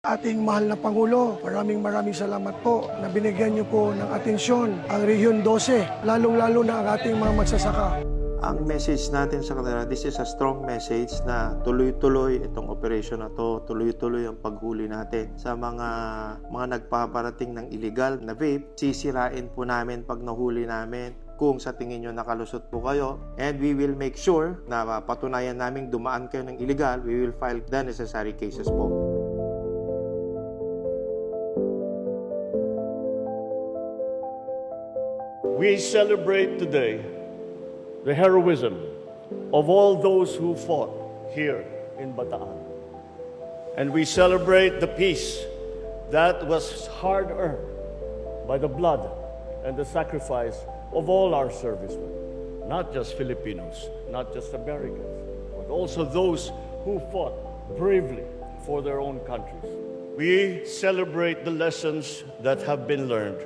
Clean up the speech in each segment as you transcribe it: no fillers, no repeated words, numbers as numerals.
Ating mahal na Pangulo, maraming salamat po na binigyan niyo po ng atensyon ang Region 12, lalong-lalo na ang ating mga magsasaka. Ang message natin sa kanila, this is a strong message na tuloy-tuloy itong operation na to, tuloy-tuloy ang paghuli natin sa mga nagpaparating ng illegal na vape. Sisirain po namin pag nahuli namin kung sa tingin nyo nakalusot po kayo, and we will make sure na patunayan namin dumaan kayo ng illegal. We will file the necessary cases po. We celebrate today the heroism of all those who fought here in Bataan. And we celebrate the peace that was hard-earned by the blood and the sacrifice of all our servicemen, not just Filipinos, not just Americans, but also those who fought bravely for their own countries. We celebrate the lessons that have been learned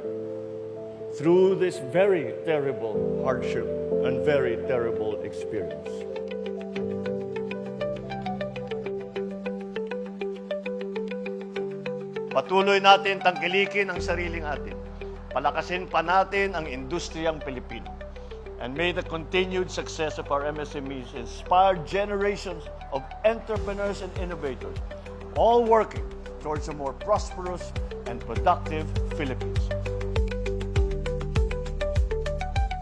through this very terrible hardship and very terrible experience. Patuloy natin tangkilikin ang sariling atin. Palakasin pa natin ang industriyang Pilipino. And may the continued success of our MSMEs inspire generations of entrepreneurs and innovators, all working towards a more prosperous and productive Philippines.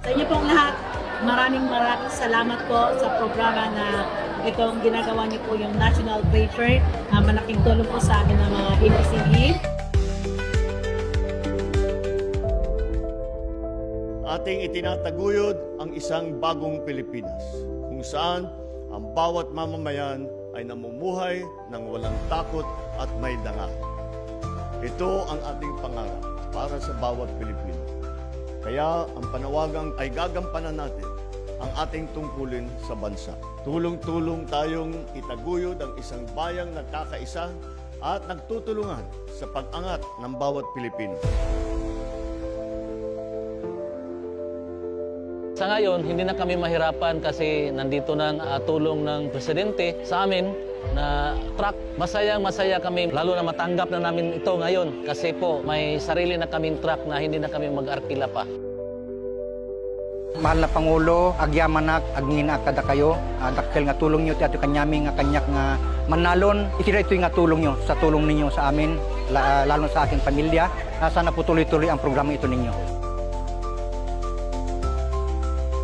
Sa inyo pong lahat, maraming salamat po sa programa na itong ginagawa niyo po yung National Trade Fair. Malaking tulong po sa amin ng mga MSME. Ating itinataguyod ang isang bagong Pilipinas, kung saan ang bawat mamamayan ay namumuhay ng walang takot at may dangal. Ito ang ating pangarap para sa bawat Pilipino. Kaya ang panawagang ay gagampanan natin ang ating tungkulin sa bansa. Tulong-tulong tayong itaguyod ang isang bayang nagkakaisa at nagtutulungan sa pag-angat ng bawat Pilipino. Sa ngayon, hindi na kami mahirapan kasi nandito ng tulong ng Presidente sa amin na truck. Masaya kami, lalo na matanggap na namin ito ngayon kasi po may sarili na kaming truck na hindi na kami mag-arkila pa. Mahal na Pangulo, agyamanak, agngina kada kayo. Dakil nga tulong nyo, tiyato kanyami nga kanyak nga manalon. Itira ito nga tulong nyo, sa tulong ninyo sa amin, lalo sa aking pamilya. Sana po tuloy-tuloy ang programa ito ninyo.